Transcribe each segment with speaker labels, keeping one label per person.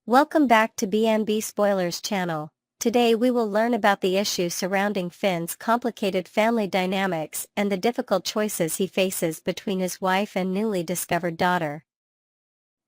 Speaker 1: Welcome back to BNB Spoilers channel. Today we will learn about the issues surrounding Finn's complicated family dynamics and the difficult choices he faces between his wife and newly discovered daughter.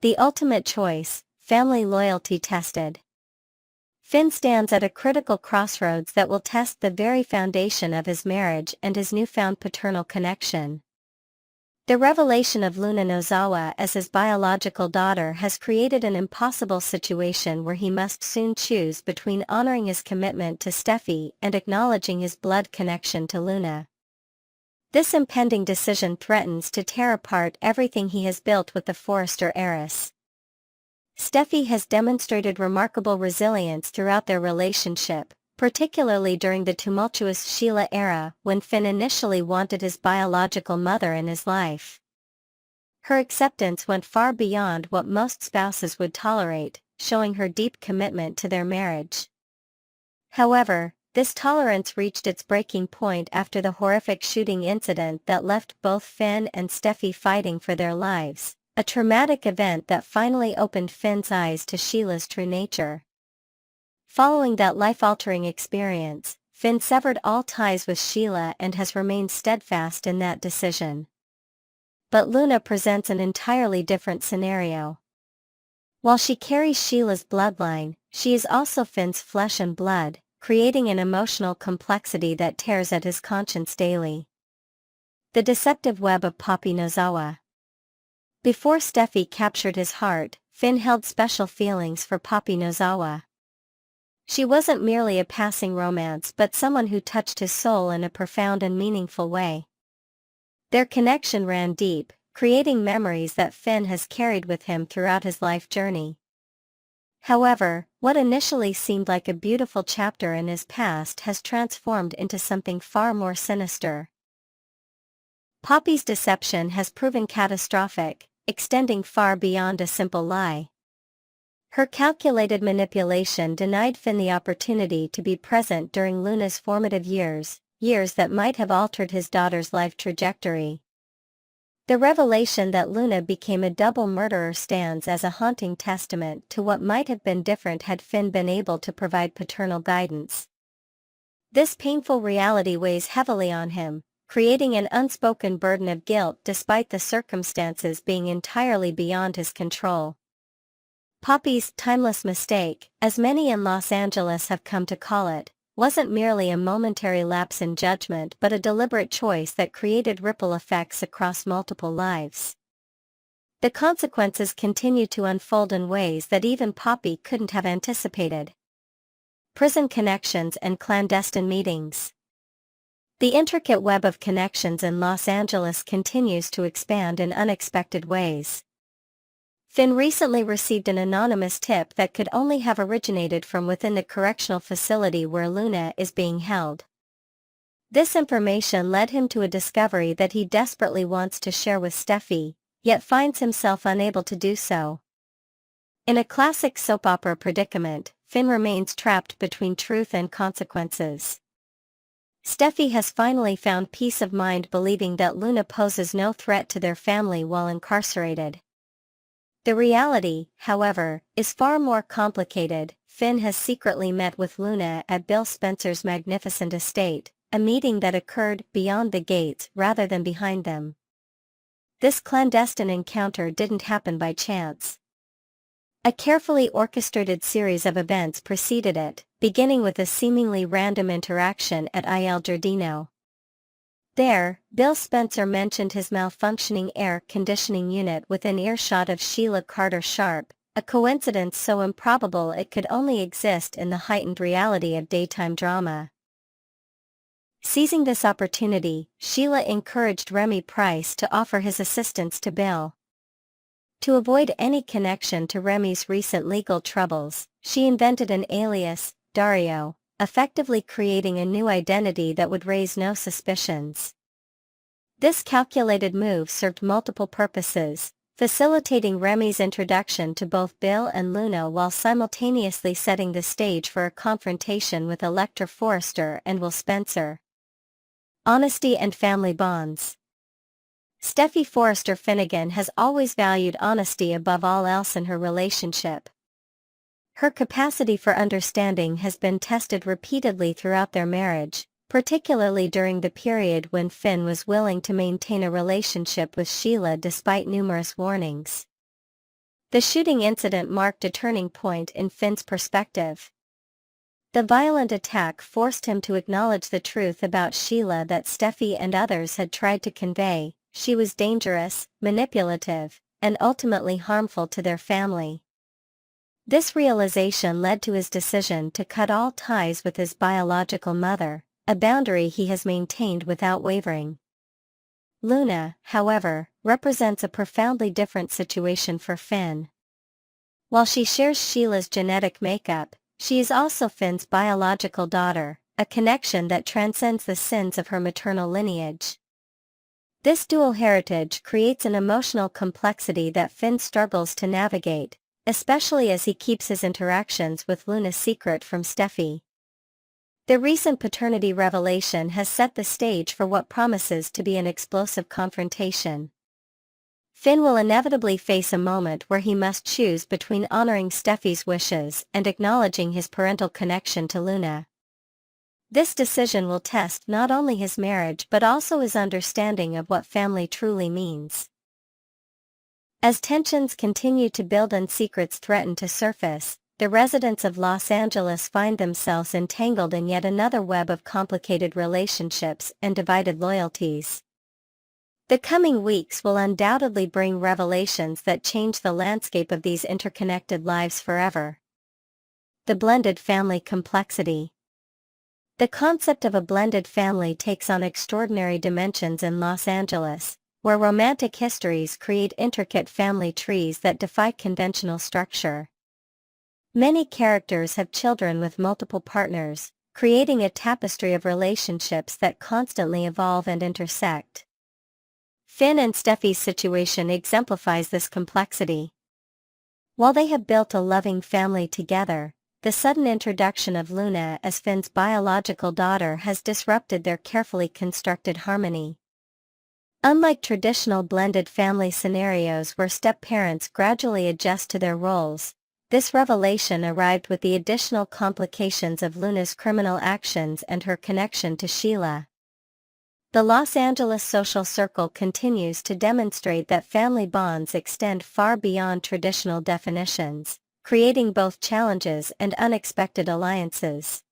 Speaker 1: The ultimate choice, family loyalty tested. Finn stands at a critical crossroads that will test the very foundation of his marriage and his newfound paternal connection. The revelation of Luna Nozawa as his biological daughter has created an impossible situation where he must soon choose between honoring his commitment to Steffy and acknowledging his blood connection to Luna. This impending decision threatens to tear apart everything he has built with the Forrester heiress. Steffy has demonstrated remarkable resilience throughout their relationship, particularly during the tumultuous Sheila era when Finn initially wanted his biological mother in his life. Her acceptance went far beyond what most spouses would tolerate, showing her deep commitment to their marriage. However, this tolerance reached its breaking point after the horrific shooting incident that left both Finn and Steffy fighting for their lives, a traumatic event that finally opened Finn's eyes to Sheila's true nature. Following that life-altering experience, Finn severed all ties with Sheila and has remained steadfast in that decision. But Luna presents an entirely different scenario. While she carries Sheila's bloodline, she is also Finn's flesh and blood, creating an emotional complexity that tears at his conscience daily. The deceptive web of Poppy Nozawa. Before Steffy captured his heart, Finn held special feelings for Poppy Nozawa. She wasn't merely a passing romance but someone who touched his soul in a profound and meaningful way. Their connection ran deep, creating memories that Finn has carried with him throughout his life journey. However, what initially seemed like a beautiful chapter in his past has transformed into something far more sinister. Poppy's deception has proven catastrophic, extending far beyond a simple lie. Her calculated manipulation denied Finn the opportunity to be present during Luna's formative years that might have altered his daughter's life trajectory. The revelation that Luna became a double murderer stands as a haunting testament to what might have been different had Finn been able to provide paternal guidance. This painful reality weighs heavily on him, creating an unspoken burden of guilt despite the circumstances being entirely beyond his control. Poppy's timeless mistake, as many in Los Angeles have come to call it, wasn't merely a momentary lapse in judgment but a deliberate choice that created ripple effects across multiple lives. The consequences continue to unfold in ways that even Poppy couldn't have anticipated. Prison connections and clandestine meetings. The intricate web of connections in Los Angeles continues to expand in unexpected ways. Finn recently received an anonymous tip that could only have originated from within the correctional facility where Luna is being held. This information led him to a discovery that he desperately wants to share with Steffy, yet finds himself unable to do so. In a classic soap opera predicament, Finn remains trapped between truth and consequences. Steffy has finally found peace of mind believing that Luna poses no threat to their family while incarcerated. The reality, however, is far more complicated. Finn has secretly met with Luna at Bill Spencer's magnificent estate, a meeting that occurred beyond the gates rather than behind them. This clandestine encounter didn't happen by chance. A carefully orchestrated series of events preceded it, beginning with a seemingly random interaction at Il Giardino. There, Bill Spencer mentioned his malfunctioning air conditioning unit within earshot of Sheila Carter Sharp, a coincidence so improbable it could only exist in the heightened reality of daytime drama. Seizing this opportunity, Sheila encouraged Remy Price to offer his assistance to Bill. To avoid any connection to Remy's recent legal troubles, she invented an alias, Dario, effectively creating a new identity that would raise no suspicions. This calculated move served multiple purposes, facilitating Remy's introduction to both Bill and Luna while simultaneously setting the stage for a confrontation with Elector Forrester and Will Spencer. Honesty and family bonds. Steffy Forrester Finnegan has always valued honesty above all else in her relationship. Her capacity for understanding has been tested repeatedly throughout their marriage, particularly during the period when Finn was willing to maintain a relationship with Sheila despite numerous warnings. The shooting incident marked a turning point in Finn's perspective. The violent attack forced him to acknowledge the truth about Sheila that Steffy and others had tried to convey: she was dangerous, manipulative, and ultimately harmful to their family. This realization led to his decision to cut all ties with his biological mother, a boundary he has maintained without wavering. Luna, however, represents a profoundly different situation for Finn. While she shares Sheila's genetic makeup, she is also Finn's biological daughter, a connection that transcends the sins of her maternal lineage. This dual heritage creates an emotional complexity that Finn struggles to navigate, especially as he keeps his interactions with Luna secret from Steffy. The recent paternity revelation has set the stage for what promises to be an explosive confrontation. Finn will inevitably face a moment where he must choose between honoring Steffy's wishes and acknowledging his parental connection to Luna. This decision will test not only his marriage but also his understanding of what family truly means. As tensions continue to build and secrets threaten to surface, the residents of Los Angeles find themselves entangled in yet another web of complicated relationships and divided loyalties. The coming weeks will undoubtedly bring revelations that change the landscape of these interconnected lives forever. The blended family complexity. The concept of a blended family takes on extraordinary dimensions in Los Angeles, where romantic histories create intricate family trees that defy conventional structure. Many characters have children with multiple partners, creating a tapestry of relationships that constantly evolve and intersect. Finn and Steffy's situation exemplifies this complexity. While they have built a loving family together, the sudden introduction of Luna as Finn's biological daughter has disrupted their carefully constructed harmony. Unlike traditional blended family scenarios where step-parents gradually adjust to their roles, this revelation arrived with the additional complications of Luna's criminal actions and her connection to Sheila. The Los Angeles social circle continues to demonstrate that family bonds extend far beyond traditional definitions, creating both challenges and unexpected alliances.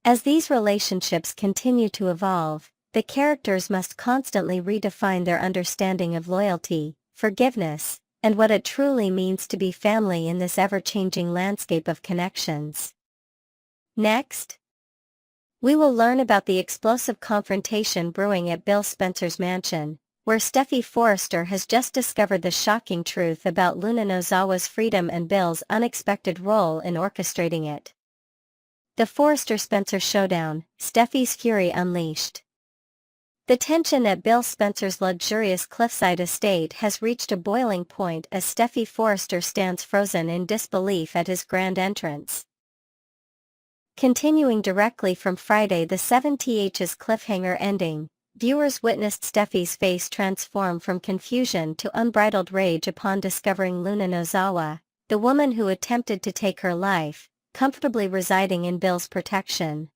Speaker 1: As these relationships continue to evolve, the characters must constantly redefine their understanding of loyalty, forgiveness, and what it truly means to be family in this ever-changing landscape of connections. Next, we will learn about the explosive confrontation brewing at Bill Spencer's mansion, where Steffy Forrester has just discovered the shocking truth about Luna Nozawa's freedom and Bill's unexpected role in orchestrating it. The Forrester-Spencer showdown, Steffy's fury unleashed. The tension at Bill Spencer's luxurious cliffside estate has reached a boiling point as Steffy Forrester stands frozen in disbelief at his grand entrance. Continuing directly from Friday the 7th's cliffhanger ending, viewers witnessed Steffy's face transform from confusion to unbridled rage upon discovering Luna Nozawa, the woman who attempted to take her life, comfortably residing in Bill's protection.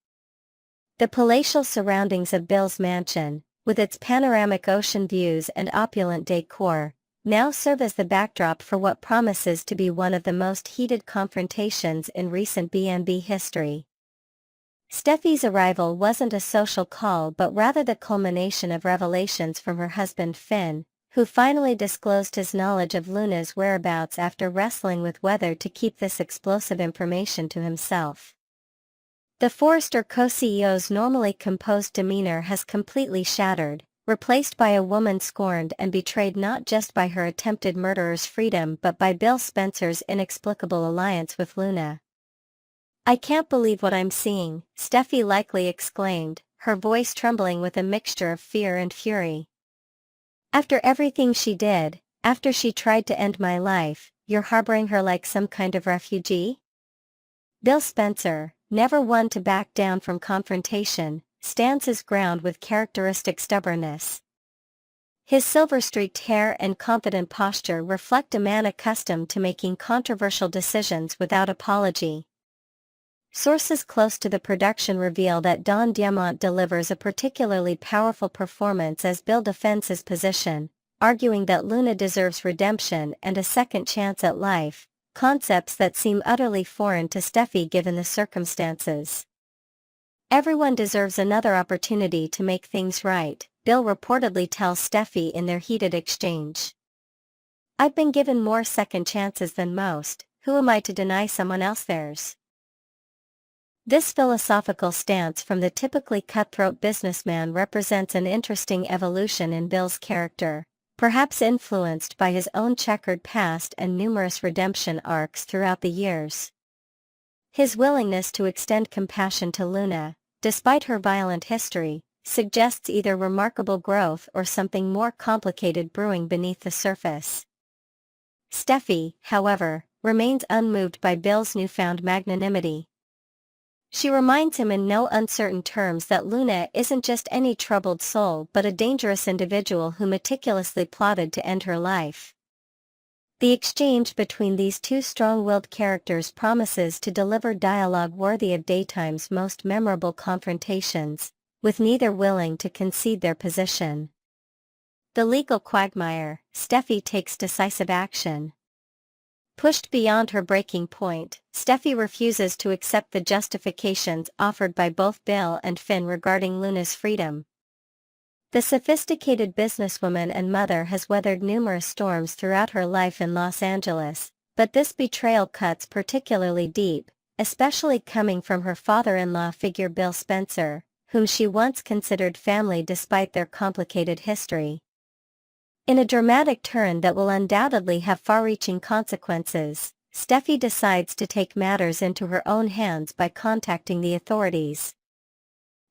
Speaker 1: The palatial surroundings of Bill's mansion, with its panoramic ocean views and opulent decor, now serve as the backdrop for what promises to be one of the most heated confrontations in recent B&B history. Steffy's arrival wasn't a social call but rather the culmination of revelations from her husband Finn, who finally disclosed his knowledge of Luna's whereabouts after wrestling with whether to keep this explosive information to himself. The Forrester co-CEO's normally composed demeanor has completely shattered, replaced by a woman scorned and betrayed not just by her attempted murderer's freedom but by Bill Spencer's inexplicable alliance with Luna. "I can't believe what I'm seeing," Steffy likely exclaimed, her voice trembling with a mixture of fear and fury. "After everything she did, after she tried to end my life, you're harboring her like some kind of refugee?" Bill Spencer, never one to back down from confrontation, stands his ground with characteristic stubbornness. His silver-streaked hair and confident posture reflect a man accustomed to making controversial decisions without apology. Sources close to the production reveal that Don Diamont delivers a particularly powerful performance as Bill defends his position, arguing that Luna deserves redemption and a second chance at life, concepts that seem utterly foreign to Steffy given the circumstances. "Everyone deserves another opportunity to make things right," Bill reportedly tells Steffy in their heated exchange. "I've been given more second chances than most, who am I to deny someone else theirs?" This philosophical stance from the typically cutthroat businessman represents an interesting evolution in Bill's character, perhaps influenced by his own checkered past and numerous redemption arcs throughout the years. His willingness to extend compassion to Luna, despite her violent history, suggests either remarkable growth or something more complicated brewing beneath the surface. Steffy, however, remains unmoved by Bill's newfound magnanimity. She reminds him in no uncertain terms that Luna isn't just any troubled soul but a dangerous individual who meticulously plotted to end her life. The exchange between these two strong-willed characters promises to deliver dialogue worthy of daytime's most memorable confrontations, with neither willing to concede their position. The legal quagmire, Steffy takes decisive action. Pushed beyond her breaking point, Steffy refuses to accept the justifications offered by both Bill and Finn regarding Luna's freedom. The sophisticated businesswoman and mother has weathered numerous storms throughout her life in Los Angeles, but this betrayal cuts particularly deep, especially coming from her father-in-law figure Bill Spencer, whom she once considered family despite their complicated history. In a dramatic turn that will undoubtedly have far-reaching consequences, Steffy decides to take matters into her own hands by contacting the authorities.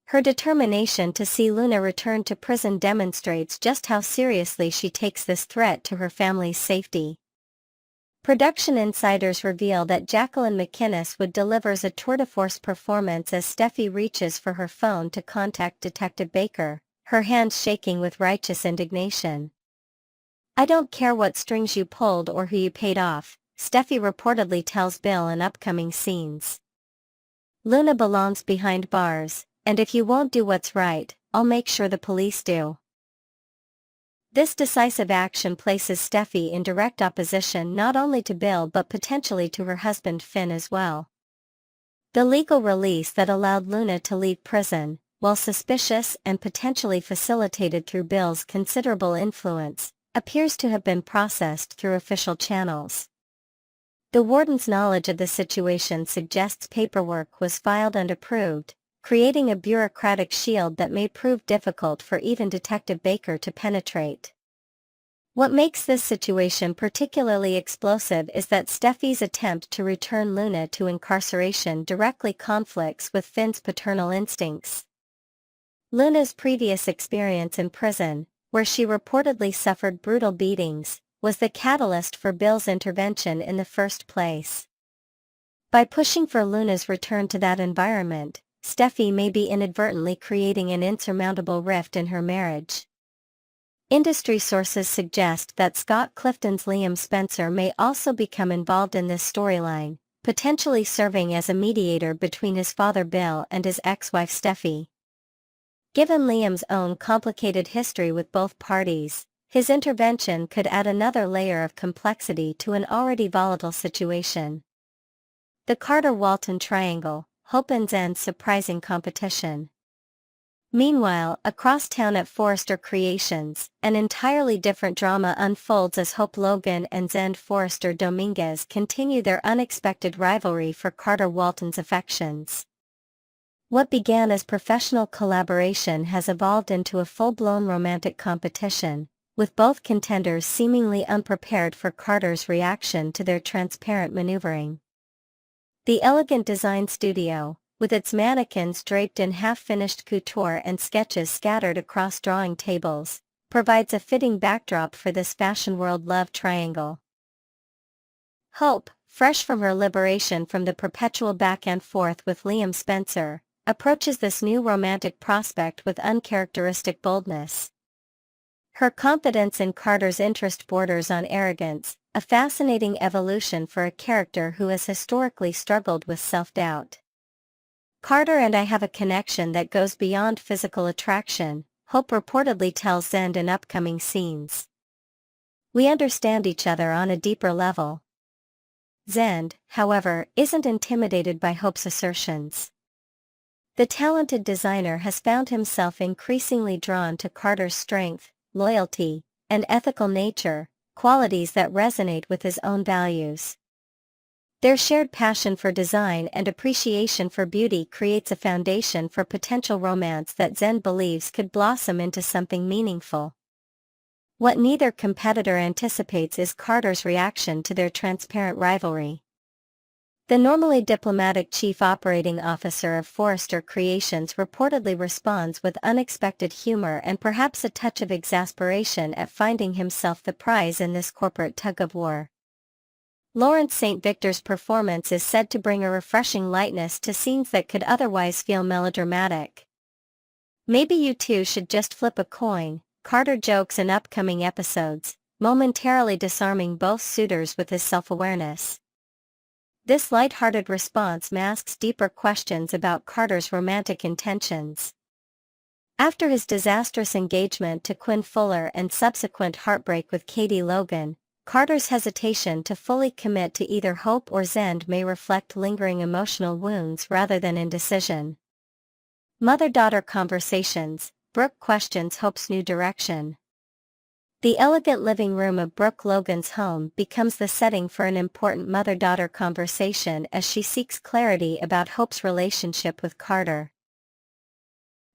Speaker 1: Her determination to see Luna return to prison demonstrates just how seriously she takes this threat to her family's safety. Production insiders reveal that Jacqueline McInnes would deliver a tour-de-force performance as Steffy reaches for her phone to contact Detective Baker, her hands shaking with righteous indignation. "I don't care what strings you pulled or who you paid off," Steffy reportedly tells Bill in upcoming scenes. "Luna belongs behind bars, and if you won't do what's right, I'll make sure the police do." This decisive action places Steffy in direct opposition not only to Bill but potentially to her husband Finn as well. The legal release that allowed Luna to leave prison, while suspicious and potentially facilitated through Bill's considerable influence, appears to have been processed through official channels. The warden's knowledge of the situation suggests paperwork was filed and approved, creating a bureaucratic shield that may prove difficult for even Detective Baker to penetrate. What makes this situation particularly explosive is that Steffy's attempt to return Luna to incarceration directly conflicts with Finn's paternal instincts. Luna's previous experience in prison, where she reportedly suffered brutal beatings, was the catalyst for Bill's intervention in the first place. By pushing for Luna's return to that environment, Steffy may be inadvertently creating an insurmountable rift in her marriage. Industry sources suggest that Scott Clifton's Liam Spencer may also become involved in this storyline, potentially serving as a mediator between his father Bill and his ex-wife Steffy. Given Liam's own complicated history with both parties, his intervention could add another layer of complexity to an already volatile situation. The Carter-Walton Triangle, Hope and Zen's surprising competition. Meanwhile, across town at Forrester Creations, an entirely different drama unfolds as Hope Logan and Zen Forrester Dominguez continue their unexpected rivalry for Carter-Walton's affections. What began as professional collaboration has evolved into a full-blown romantic competition, with both contenders seemingly unprepared for Carter's reaction to their transparent maneuvering. The elegant design studio, with its mannequins draped in half-finished couture and sketches scattered across drawing tables, provides a fitting backdrop for this fashion world love triangle. Hope, fresh from her liberation from the perpetual back and forth with Liam Spencer, approaches this new romantic prospect with uncharacteristic boldness. Her confidence in Carter's interest borders on arrogance, a fascinating evolution for a character who has historically struggled with self-doubt. Carter and I have a connection that goes beyond physical attraction, Hope reportedly tells Zend in upcoming scenes. We understand each other on a deeper level. Zend, however, isn't intimidated by Hope's assertions. The talented designer has found himself increasingly drawn to Carter's strength, loyalty, and ethical nature, qualities that resonate with his own values. Their shared passion for design and appreciation for beauty creates a foundation for potential romance that Zend believes could blossom into something meaningful. What neither competitor anticipates is Carter's reaction to their transparent rivalry. The normally diplomatic chief operating officer of Forrester Creations reportedly responds with unexpected humor and perhaps a touch of exasperation at finding himself the prize in this corporate tug-of-war. Lawrence St. Victor's performance is said to bring a refreshing lightness to scenes that could otherwise feel melodramatic. Maybe you two should just flip a coin, Carter jokes in upcoming episodes, momentarily disarming both suitors with his self-awareness. This light-hearted response masks deeper questions about Carter's romantic intentions. After his disastrous engagement to Quinn Fuller and subsequent heartbreak with Katie Logan, Carter's hesitation to fully commit to either Hope or Zend may reflect lingering emotional wounds rather than indecision. Mother-daughter conversations, Brooke questions Hope's new direction. The elegant living room of Brooke Logan's home becomes the setting for an important mother-daughter conversation as she seeks clarity about Hope's relationship with Carter.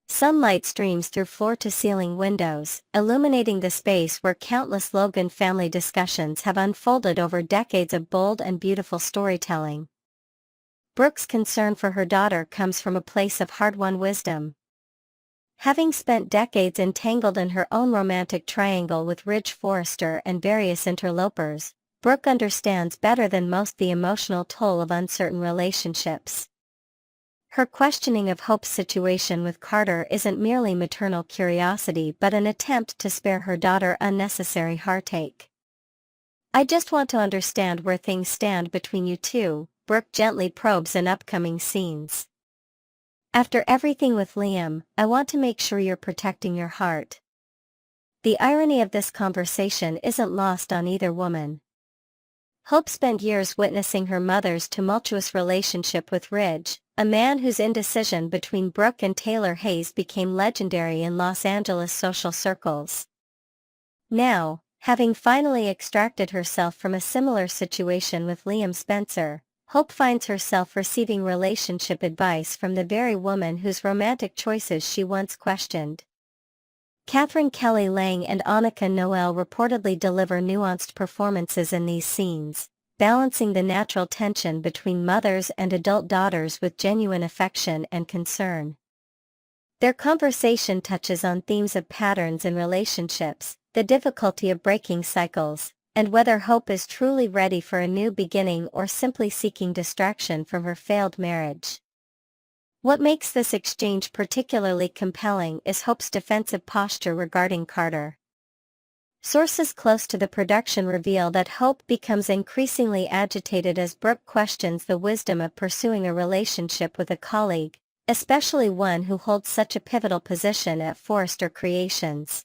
Speaker 1: Sunlight streams through floor-to-ceiling windows, illuminating the space where countless Logan family discussions have unfolded over decades of bold and beautiful storytelling. Brooke's concern for her daughter comes from a place of hard-won wisdom. Having spent decades entangled in her own romantic triangle with Ridge Forrester and various interlopers, Brooke understands better than most the emotional toll of uncertain relationships. Her questioning of Hope's situation with Carter isn't merely maternal curiosity but an attempt to spare her daughter unnecessary heartache. "I just want to understand where things stand between you two," Brooke gently probes in upcoming scenes. "After everything with Liam, I want to make sure you're protecting your heart." The irony of this conversation isn't lost on either woman. Hope spent years witnessing her mother's tumultuous relationship with Ridge, a man whose indecision between Brooke and Taylor Hayes became legendary in Los Angeles social circles. Now, having finally extracted herself from a similar situation with Liam Spencer, Hope finds herself receiving relationship advice from the very woman whose romantic choices she once questioned. Catherine Kelly Lang and Annika Noel reportedly deliver nuanced performances in these scenes, balancing the natural tension between mothers and adult daughters with genuine affection and concern. Their conversation touches on themes of patterns in relationships, the difficulty of breaking cycles, and whether Hope is truly ready for a new beginning or simply seeking distraction from her failed marriage. What makes this exchange particularly compelling is Hope's defensive posture regarding Carter. Sources close to the production reveal that Hope becomes increasingly agitated as Brooke questions the wisdom of pursuing a relationship with a colleague, especially one who holds such a pivotal position at Forrester Creations.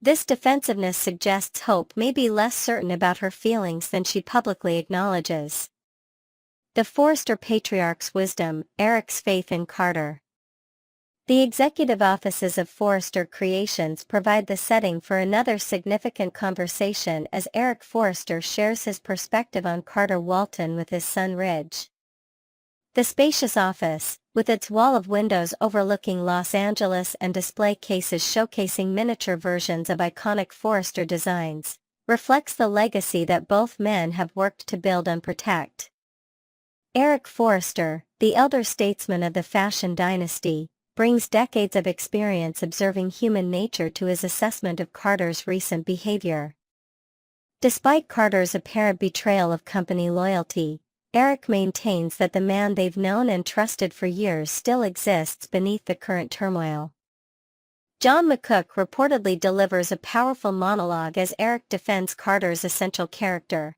Speaker 1: This defensiveness suggests Hope may be less certain about her feelings than she publicly acknowledges. The Forrester patriarch's wisdom, Eric's faith in Carter. The executive offices of Forrester Creations provide the setting for another significant conversation as Eric Forrester shares his perspective on Carter Walton with his son Ridge. The spacious office, with its wall of windows overlooking Los Angeles and display cases showcasing miniature versions of iconic Forrester designs, reflects the legacy that both men have worked to build and protect. Eric Forrester, the elder statesman of the fashion dynasty, brings decades of experience observing human nature to his assessment of Carter's recent behavior. Despite Carter's apparent betrayal of company loyalty, Eric maintains that the man they've known and trusted for years still exists beneath the current turmoil. John McCook reportedly delivers a powerful monologue as Eric defends Carter's essential character.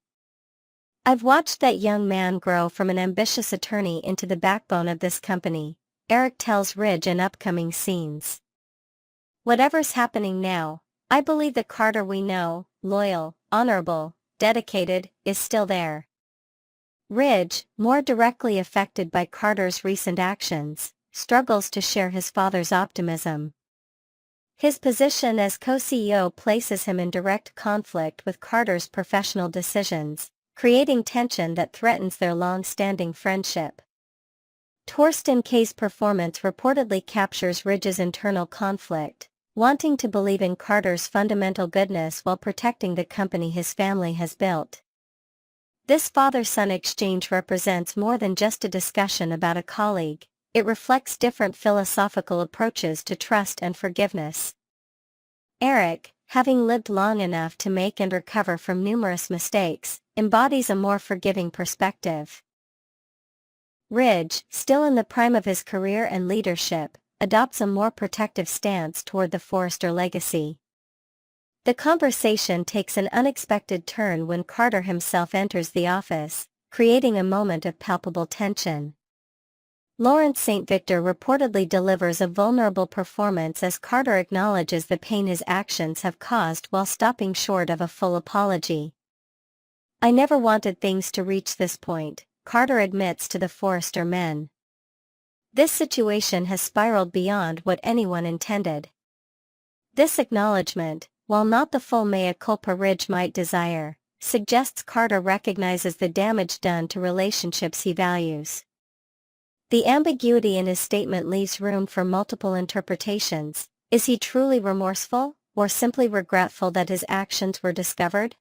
Speaker 1: I've watched that young man grow from an ambitious attorney into the backbone of this company, Eric tells Ridge in upcoming scenes. Whatever's happening now, I believe the Carter we know, loyal, honorable, dedicated, is still there. Ridge, more directly affected by Carter's recent actions, struggles to share his father's optimism. His position as co-CEO places him in direct conflict with Carter's professional decisions, creating tension that threatens their long-standing friendship. Torsten K's performance reportedly captures Ridge's internal conflict, wanting to believe in Carter's fundamental goodness while protecting the company his family has built. This father-son exchange represents more than just a discussion about a colleague, it reflects different philosophical approaches to trust and forgiveness. Eric, having lived long enough to make and recover from numerous mistakes, embodies a more forgiving perspective. Ridge, still in the prime of his career and leadership, adopts a more protective stance toward the Forrester legacy. The conversation takes an unexpected turn when Carter himself enters the office, creating a moment of palpable tension. Lawrence St. Victor reportedly delivers a vulnerable performance as Carter acknowledges the pain his actions have caused while stopping short of a full apology. I never wanted things to reach this point, Carter admits to the Forrester men. This situation has spiraled beyond what anyone intended. This acknowledgement, while not the full mea culpa Ridge might desire, suggests Carter recognizes the damage done to relationships he values. The ambiguity in his statement leaves room for multiple interpretations. Is he truly remorseful, or simply regretful that his actions were discovered?